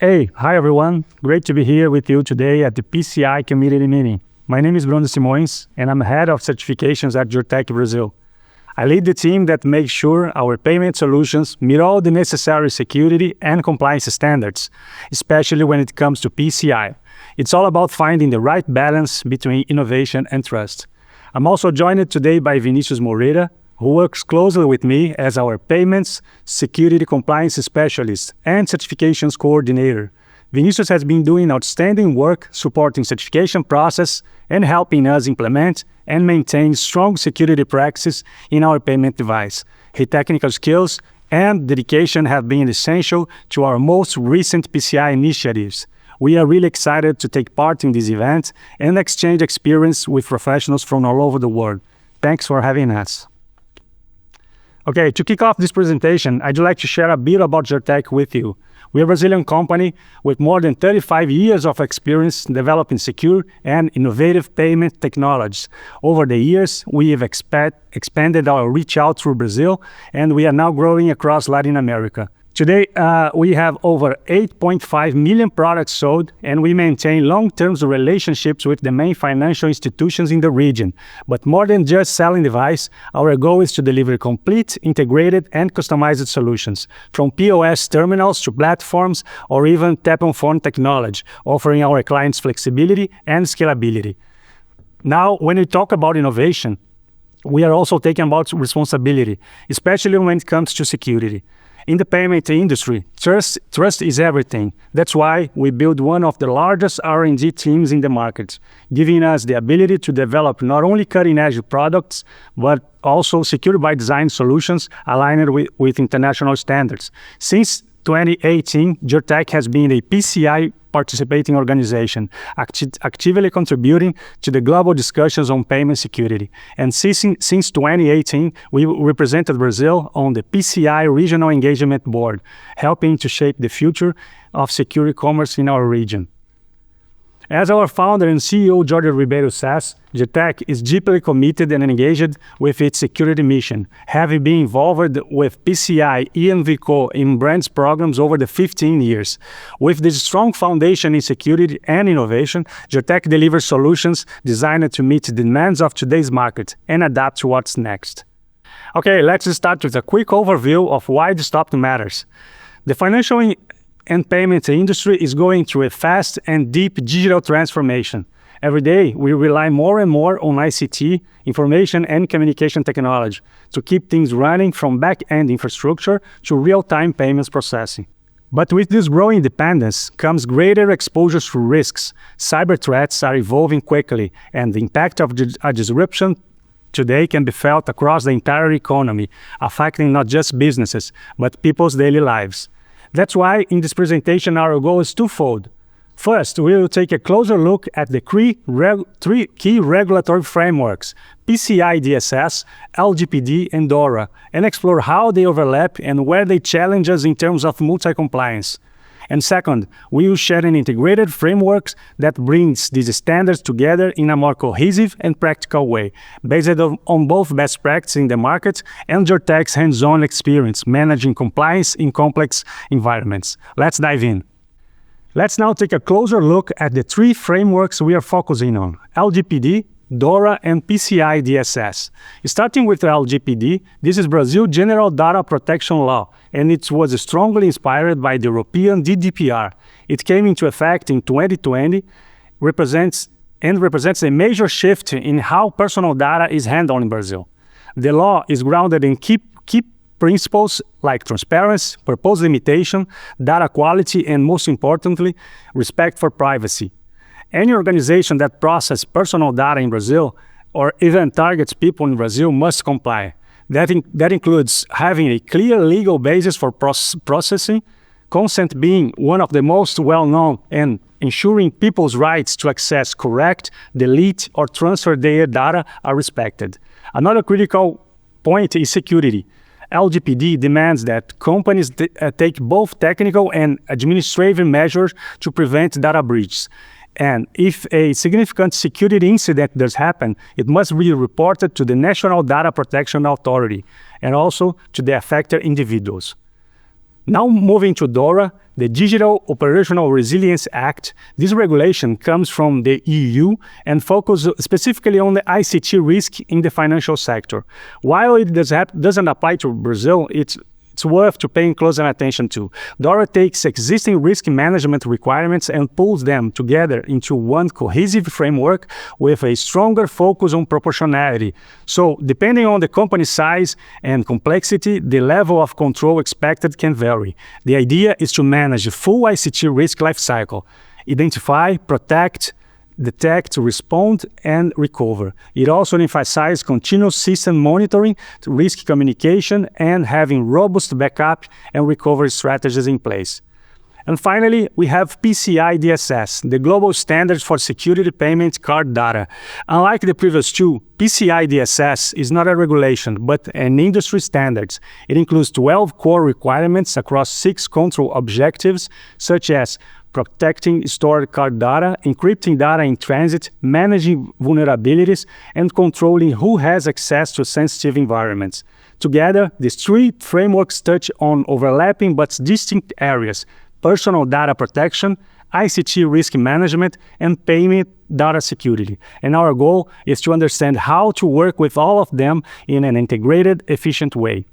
Hi everyone. Great to be here with you today at the PCI community meeting. My name is Bruno Simões, and I'm head of certifications at Gertec Brazil. I lead the team that makes sure our payment solutions meet all the necessary security and compliance standards, especially when it comes to PCI. It's all about finding the right balance between innovation and trust. I'm also joined today by Vinícius Moreira, who works closely with me as our payments, security compliance specialist, and certifications coordinator. Vinícius has been doing outstanding work supporting certification process and helping us implement and maintain strong security practices in our payment device. His technical skills and dedication have been essential to our most recent PCI initiatives. We are really excited to take part in this event and exchange experience with professionals from all over the world. Thanks for having us. Okay, to kick off this presentation, I'd like to share a bit about Gertec with you. We're a Brazilian company with more than 35 years of experience developing secure and innovative payment technologies. Over the years, we have expanded our reach out through Brazil, and we are now growing across Latin America. Today, we have over 8.5 million products sold, and we maintain long-term relationships with the main financial institutions in the region. But more than just selling device, our goal is to deliver complete, integrated, and customized solutions, from POS terminals to platforms or even tap-on-phone technology, offering our clients flexibility and scalability. Now, when we talk about innovation, we are also taking about responsibility, especially when it comes to security. In the payment industry, trust is everything. That's why we build one of the largest R&D teams in the market, giving us the ability to develop not only cutting-edge products, but also secure by design solutions aligned with international standards. Since 2018, Gertec has been a PCI participating organization, actively contributing to the global discussions on payment security. And since 2018, we represented Brazil on the PCI Regional Engagement Board, helping to shape the future of secure commerce in our region. As our founder and CEO, Jorge Ribeiro, says, Gertec is deeply committed and engaged with its security mission, having been involved with PCI, EMVCo, in brands programs over the 15 years. With this strong foundation in security and innovation, Gertec delivers solutions designed to meet the demands of today's market and adapt to what's next. Okay, let's start with a quick overview of why this topic matters. The financial and payment industry is going through a fast and deep digital transformation. Every day, we rely more and more on ICT, information and communication technology, to keep things running from back-end infrastructure to real-time payments processing. But with this growing dependence comes greater exposure to risks. Cyber threats are evolving quickly, and the impact of a disruption today can be felt across the entire economy, affecting not just businesses, but people's daily lives. That's why in this presentation our goal is twofold. First, we will take a closer look at the three key regulatory frameworks, PCI DSS, LGPD, and DORA, and explore how they overlap and where they challenge us in terms of multi-compliance. And second, we will share an integrated framework that brings these standards together in a more cohesive and practical way, based on both best practices in the market and Gertec's hands-on experience managing compliance in complex environments. Let's dive in. Let's now take a closer look at the three frameworks we are focusing on: LGPD, DORA, and PCI DSS. Starting with the LGPD, this is Brazil General Data Protection Law, and it was strongly inspired by the European GDPR. It came into effect in 2020, represents a major shift in how personal data is handled in Brazil. The law is grounded in key principles like transparency, purpose limitation, data quality, and most importantly, respect for privacy. Any organization that processes personal data in Brazil or even targets people in Brazil must comply. That includes having a clear legal basis for processing, consent being one of the most well-known, and ensuring people's rights to access, correct, delete, or transfer their data are respected. Another critical point is security. LGPD demands that companies take both technical and administrative measures to prevent data breaches. And if a significant security incident does happen, it must be reported to the National Data Protection Authority and also to the affected individuals. Now moving to DORA, the Digital Operational Resilience Act. This regulation comes from the EU and focuses specifically on the ICT risk in the financial sector. While it doesn't apply to Brazil, it's worth to paying closer attention to. DORA takes existing risk management requirements and pulls them together into one cohesive framework with a stronger focus on proportionality. So, depending on the company size and complexity, the level of control expected can vary. The idea is to manage the full ICT risk lifecycle, identify, protect, detect, respond, and recover. It also emphasizes continuous system monitoring, risk communication, and having robust backup and recovery strategies in place. And finally, we have PCI DSS, the global standards for security payment card data. Unlike the previous two, PCI DSS is not a regulation, but an industry standard. It includes 12 core requirements across 6 control objectives, such as protecting stored card data, encrypting data in transit, managing vulnerabilities, and controlling who has access to sensitive environments. Together, these 3 frameworks touch on overlapping but distinct areas: personal data protection, ICT risk management, and payment data security. And our goal is to understand how to work with all of them in an integrated, efficient way.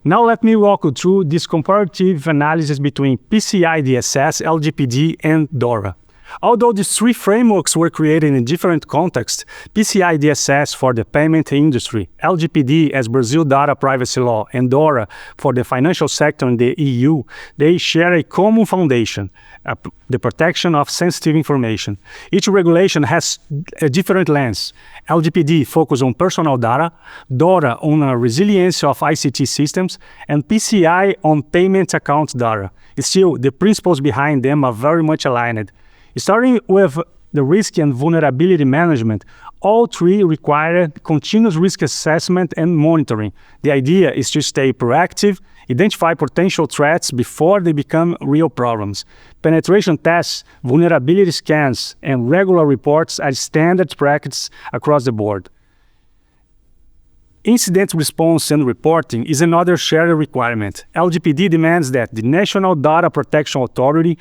Now let me walk you through this comparative analysis between PCI DSS, LGPD, and DORA. Although these 3 frameworks were created in different contexts, PCI DSS for the payment industry, LGPD as Brazil data privacy law, and DORA for the financial sector in the EU, they share a common foundation, the protection of sensitive information. Each regulation has a different lens. LGPD focuses on personal data, DORA on the resilience of ICT systems, and PCI on payment account data. Still, the principles behind them are very much aligned. Starting with the risk and vulnerability management, all 3 require continuous risk assessment and monitoring. The idea is to stay proactive, identify potential threats before they become real problems. Penetration tests, vulnerability scans, and regular reports are standard practice across the board. Incident response and reporting is another shared requirement. LGPD demands that the National Data Protection Authority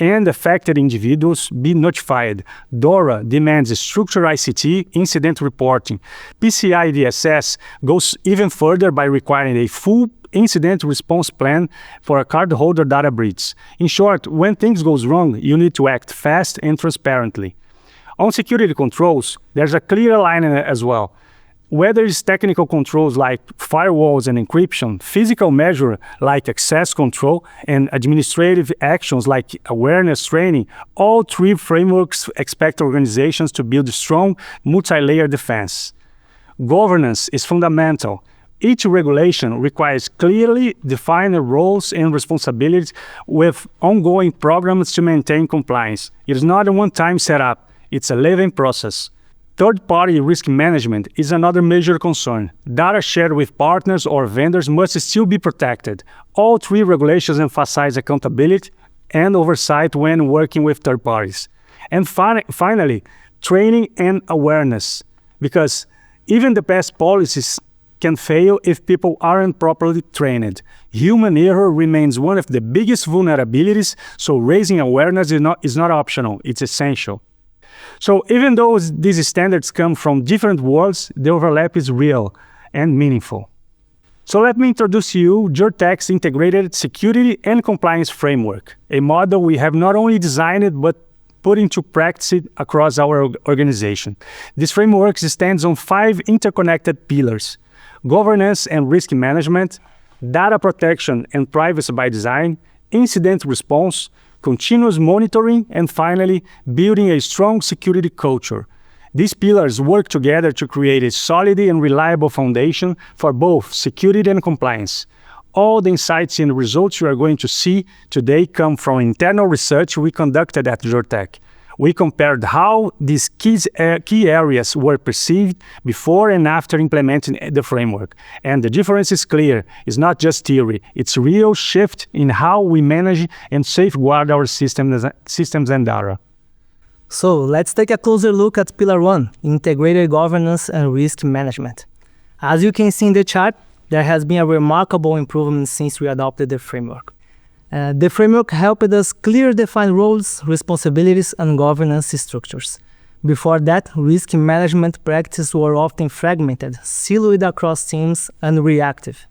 and affected individuals be notified. DORA demands structured ICT incident reporting. PCI DSS goes even further by requiring a full incident response plan for a cardholder data breach. In short, when things goes wrong, you need to act fast and transparently. On security controls, there's a clear alignment as well. Whether it's technical controls like firewalls and encryption, physical measures like access control, and administrative actions like awareness training, all 3 frameworks expect organizations to build strong, multi-layer defense. Governance is fundamental. Each regulation requires clearly defined roles and responsibilities with ongoing programs to maintain compliance. It is not a one-time setup, it's a living process. Third-party risk management is another major concern. Data shared with partners or vendors must still be protected. All 3 regulations emphasize accountability and oversight when working with third parties. And finally, training and awareness, because even the best policies can fail if people aren't properly trained. Human error remains one of the biggest vulnerabilities, so raising awareness is not optional, it's essential. So even though these standards come from different worlds, the overlap is real and meaningful. So let me introduce to you Gertec's Integrated Security and Compliance Framework, a model we have not only designed but put into practice across our organization. This framework stands on 5 interconnected pillars: governance and risk management, data protection and privacy by design, incident response, continuous monitoring, and finally, building a strong security culture. These pillars work together to create a solid and reliable foundation for both security and compliance. All the insights and results you are going to see today come from internal research we conducted at Gertec. We compared how these key areas were perceived before and after implementing the framework. And the difference is clear. It's not just theory. It's a real shift in how we manage and safeguard our systems and data. So let's take a closer look at Pillar 1, Integrated Governance and Risk Management. As you can see in the chart, there has been a remarkable improvement since we adopted the framework. The framework helped us clearly define roles, responsibilities, and governance structures. Before that, risk management practices were often fragmented, siloed across teams, and reactive.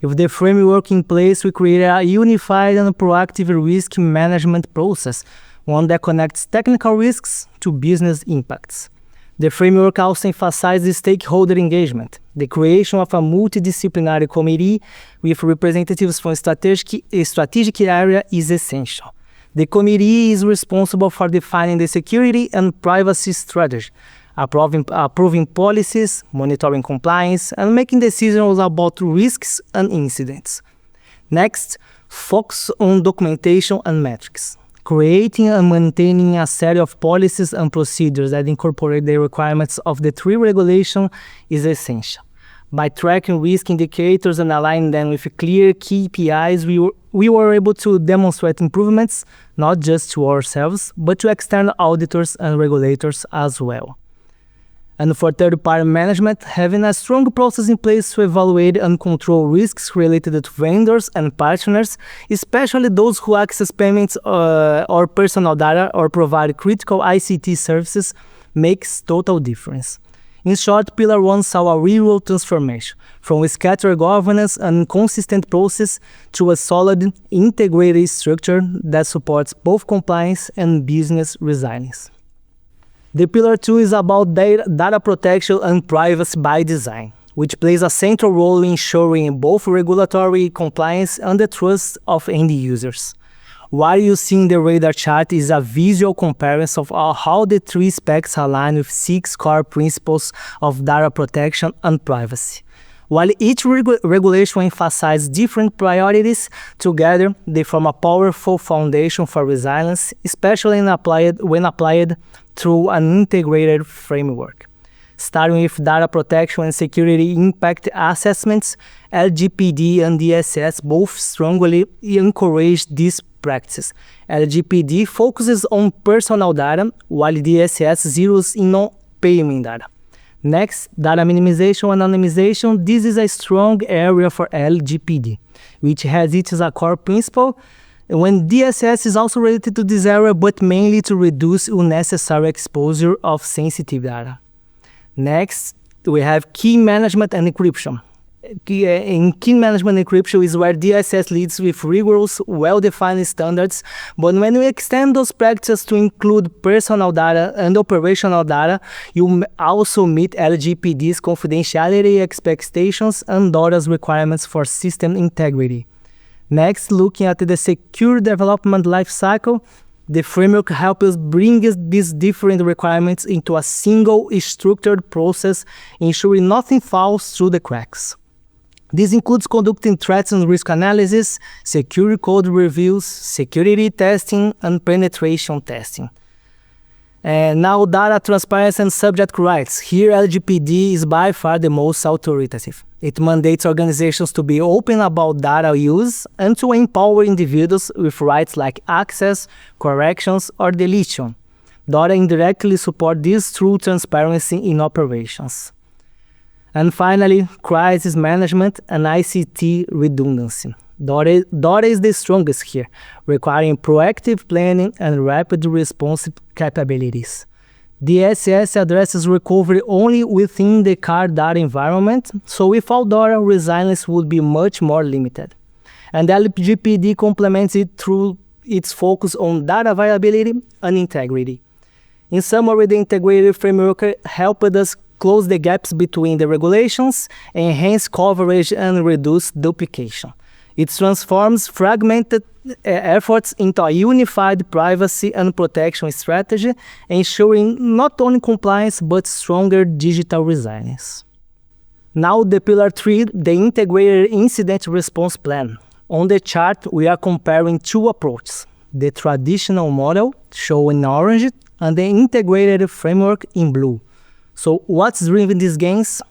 With the framework in place, we created a unified and proactive risk management process, one that connects technical risks to business impacts. The framework also emphasizes stakeholder engagement. The creation of a multidisciplinary committee with representatives from strategic area is essential. The committee is responsible for defining the security and privacy strategy, approving policies, monitoring compliance, and making decisions about risks and incidents. Next, focus on documentation and metrics. Creating and maintaining a set of policies and procedures that incorporate the requirements of the three regulations is essential. By tracking risk indicators and aligning them with clear KPIs, we were able to demonstrate improvements not just to ourselves, but to external auditors and regulators as well. And for third-party management, having a strong process in place to evaluate and control risks related to vendors and partners, especially those who access payments or personal data or provide critical ICT services, makes total difference. In short, Pillar 1 saw a real transformation, from a scattered governance and consistent process to a solid, integrated structure that supports both compliance and business resilience. The Pillar 2 is about data protection and privacy by design, which plays a central role in ensuring both regulatory compliance and the trust of end users. What you see in the radar chart is a visual comparison of how the three specs align with 6 core principles of data protection and privacy. While each regulation emphasizes different priorities, together they form a powerful foundation for resilience, especially when applied through an integrated framework. Starting with data protection and security impact assessments, LGPD and DSS both strongly encourage these practices. LGPD focuses on personal data, while DSS zeroes in on payment data. Next, data minimization and anonymization. This is a strong area for LGPD, which has it as a core principle, when DSS is also related to this area, but mainly to reduce unnecessary exposure of sensitive data. Next, we have key management and encryption. In key management encryption is where DSS leads with rigorous, well-defined standards, but when we extend those practices to include personal data and operational data, you also meet LGPD's confidentiality expectations and DORA's requirements for system integrity. Next, looking at the secure development lifecycle, the framework helps us bring these different requirements into a single structured process, ensuring nothing falls through the cracks. This includes conducting threats and risk analysis, security code reviews, security testing, and penetration testing. And now data transparency and subject rights. Here LGPD is by far the most authoritative. It mandates organizations to be open about data use and to empower individuals with rights like access, corrections, or deletion. DORA indirectly supports this through transparency in operations. And finally, crisis management and ICT redundancy. DORA is the strongest here, requiring proactive planning and rapid response capabilities. DSS addresses recovery only within the car data environment, so without DORA, resilience would be much more limited. And LGPD complements it through its focus on data viability and integrity. In summary, the integrated framework helped us close the gaps between the regulations, enhance coverage, and reduce duplication. It transforms fragmented efforts into a unified privacy and protection strategy, ensuring not only compliance but stronger digital resilience. Now the Pillar 3, the Integrated Incident Response Plan. On the chart, we are comparing two approaches, the traditional model, shown in orange, and the integrated framework in blue. So what's driving these gains?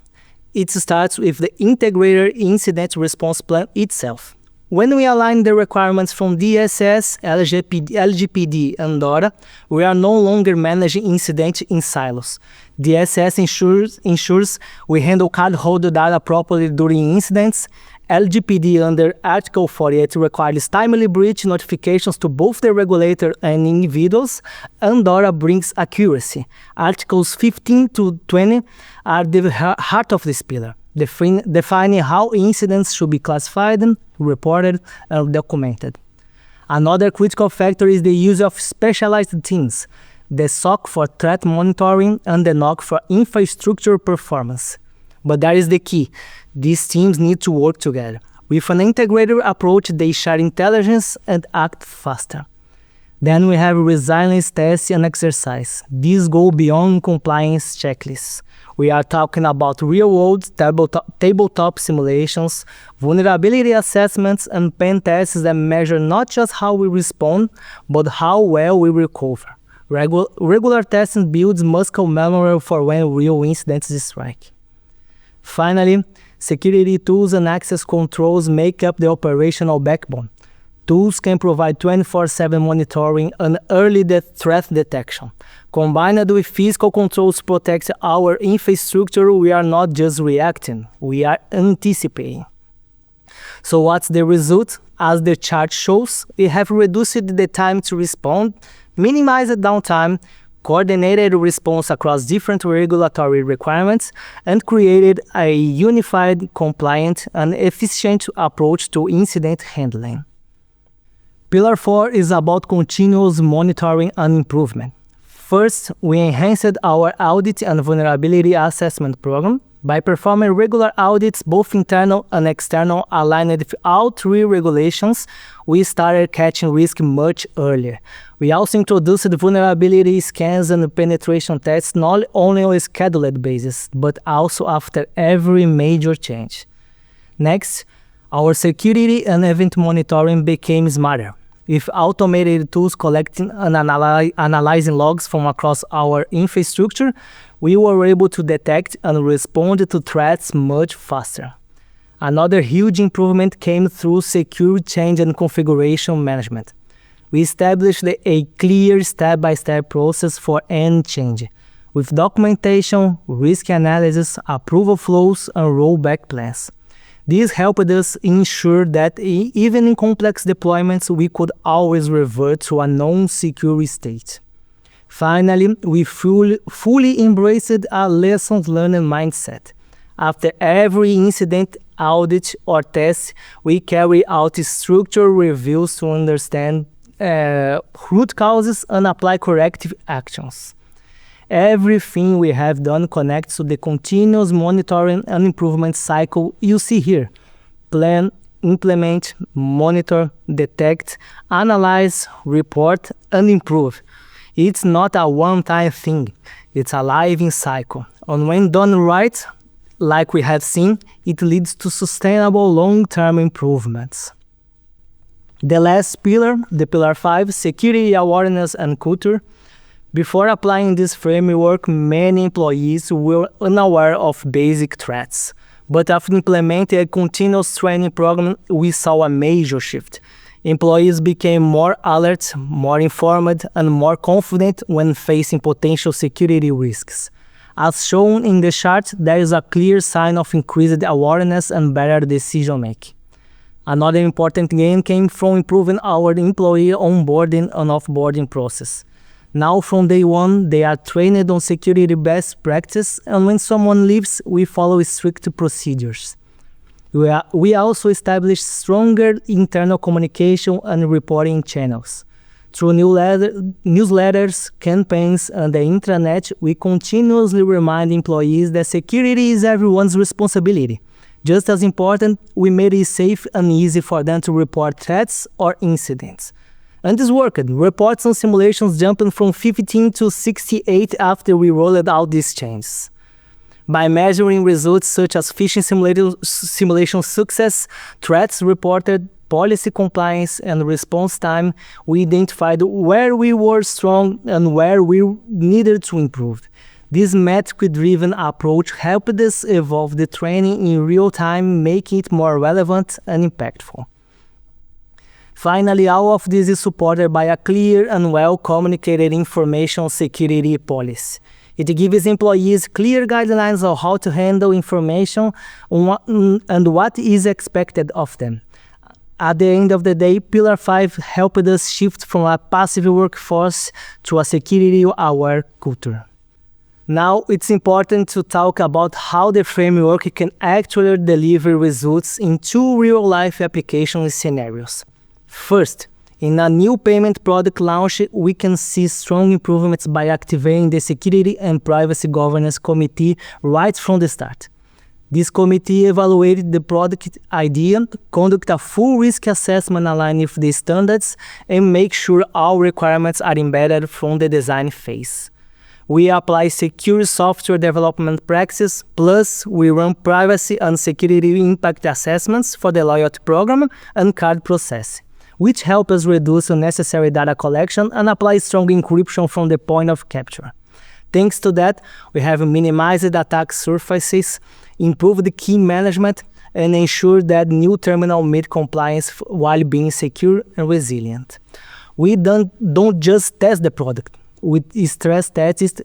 It starts with the Integrated Incident Response Plan itself. When we align the requirements from DSS, LGPD, and DORA, we are no longer managing incidents in silos. DSS ensures we handle cardholder data properly during incidents. LGPD under Article 48 requires timely breach notifications to both the regulator and individuals, and DORA brings accuracy. Articles 15 to 20 are the heart of this pillar, defining how incidents should be classified, reported, and documented. Another critical factor is the use of specialized teams, the SOC for threat monitoring and the NOC for infrastructure performance. But that is the key. These teams need to work together. With an integrated approach, they share intelligence and act faster. Then we have resilience tests and exercise. These go beyond compliance checklists. We are talking about real-world tabletop simulations, vulnerability assessments, and pen tests that measure not just how we respond, but how well we recover. Regular testing builds muscle memory for when real incidents strike. Finally, security tools and access controls make up the operational backbone. Tools can provide 24/7 monitoring and early threat detection. Combined with physical controls to protect our infrastructure, we are not just reacting, we are anticipating. So what's the result? As the chart shows, we have reduced the time to respond, minimized downtime, coordinated response across different regulatory requirements, and created a unified, compliant, and efficient approach to incident handling. Pillar 4 is about continuous monitoring and improvement. First, we enhanced our audit and vulnerability assessment program by performing regular audits, both internal and external, aligned with all 3 regulations. We started catching risk much earlier. We also introduced vulnerability scans and penetration tests not only on a scheduled basis, but also after every major change. Next, our security and event monitoring became smarter. With automated tools collecting and analyzing logs from across our infrastructure, we were able to detect and respond to threats much faster. Another huge improvement came through secure change and configuration management. We established a clear step-by-step process for any change, with documentation, risk analysis, approval flows, and rollback plans. This helped us ensure that even in complex deployments, we could always revert to a non-secure state. Finally, we fully embraced a lessons learned mindset. After every incident, audit, or test, we carry out structured reviews to understand root causes and apply corrective actions. Everything we have done connects to the continuous monitoring and improvement cycle you see here. Plan, implement, monitor, detect, analyze, report, and improve. It's not a one-time thing. It's a living cycle. And when done right, like we have seen, it leads to sustainable long-term improvements. The last pillar, the pillar 5, security awareness and culture. Before applying this framework, many employees were unaware of basic threats. But after implementing a continuous training program, we saw a major shift. Employees became more alert, more informed, and more confident when facing potential security risks. As shown in the chart, there is a clear sign of increased awareness and better decision-making. Another important gain came from improving our employee onboarding and offboarding process. Now from day one, they are trained on security best practice, and when someone leaves, we follow strict procedures. We also established stronger internal communication and reporting channels. Through newsletters, campaigns, and the intranet, we continuously remind employees that security is everyone's responsibility. Just as important, we made it safe and easy for them to report threats or incidents. And this worked. Reports and simulations jumped from 15 to 68 after we rolled out these changes. By measuring results such as phishing simulation success, threats reported, policy compliance, and response time, we identified where we were strong and where we needed to improve. This metric-driven approach helped us evolve the training in real time, making it more relevant and impactful. Finally, all of this is supported by a clear and well-communicated information security policy. It gives employees clear guidelines on how to handle information and what is expected of them. At the end of the day, Pillar 5 helped us shift from a passive workforce to a security-aware culture. Now, it's important to talk about how the framework can actually deliver results in two real-life application scenarios. First, in a new payment product launch, we can see strong improvements by activating the Security and Privacy Governance Committee right from the start. This committee evaluated the product idea, conduct a full risk assessment aligned with the standards, and make sure all requirements are embedded from the design phase. We apply secure software development practices, plus we run privacy and security impact assessments for the loyalty program and card processing, which help us reduce unnecessary data collection and apply strong encryption from the point of capture. Thanks to that, we have minimized attack surfaces, improved key management, and ensured that new terminal meet compliance while being secure and resilient. We don't just test the product, we stress test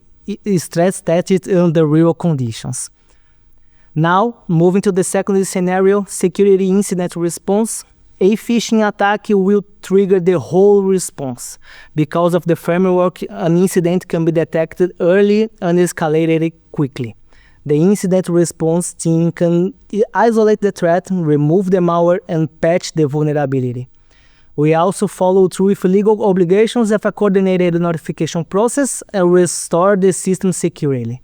it under real conditions. Now, moving to the second scenario, security incident response. A phishing attack will trigger the whole response. Because of the framework, an incident can be detected early and escalated quickly. The incident response team can isolate the threat, remove the malware, and patch the vulnerability. We also follow through with legal obligations of a coordinated notification process and restore the system securely.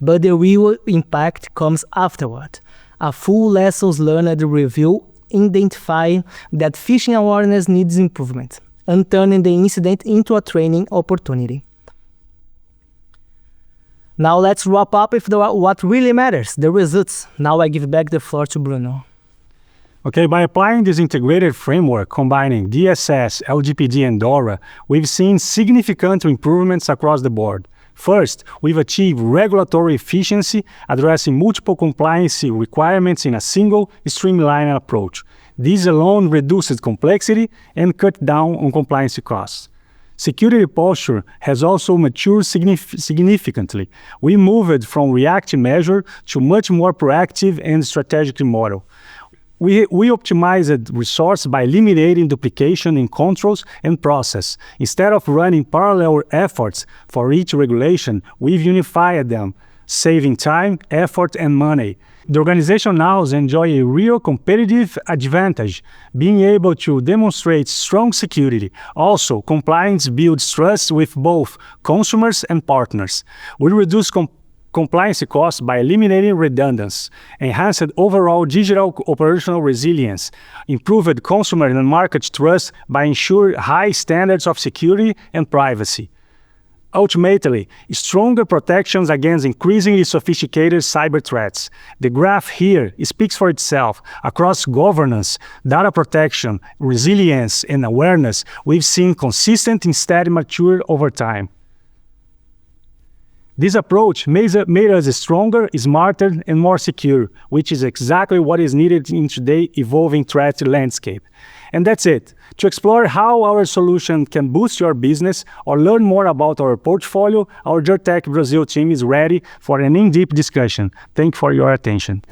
But the real impact comes afterward. A full lessons learned review identifying that phishing awareness needs improvement and turning the incident into a training opportunity. Now let's wrap up with what really matters, the results. Now I give back the floor to Bruno. Okay, by applying this integrated framework combining DSS, LGPD, and DORA, we've seen significant improvements across the board. First, we've achieved regulatory efficiency, addressing multiple compliance requirements in a single, streamlined approach. This alone reduces complexity and cut down on compliance costs. Security posture has also matured significantly. We moved from reactive measure to much more proactive and strategic model. We optimized resource by eliminating duplication in controls and process. Instead of running parallel efforts for each regulation, we've unified them, saving time, effort, and money. The organization now enjoys a real competitive advantage, being able to demonstrate strong security. Also, compliance builds trust with both consumers and partners. We reduce compliance costs by eliminating redundancy, enhanced overall digital operational resilience, improved consumer and market trust by ensuring high standards of security and privacy. Ultimately, stronger protections against increasingly sophisticated cyber threats. The graph here speaks for itself. Across governance, data protection, resilience, and awareness, we've seen consistent and steady mature over time. This approach made us stronger, smarter, and more secure, which is exactly what is needed in today's evolving threat landscape. And that's it. To explore how our solution can boost your business or learn more about our portfolio, our Gertec Brazil team is ready for an in-depth discussion. Thank you for your attention.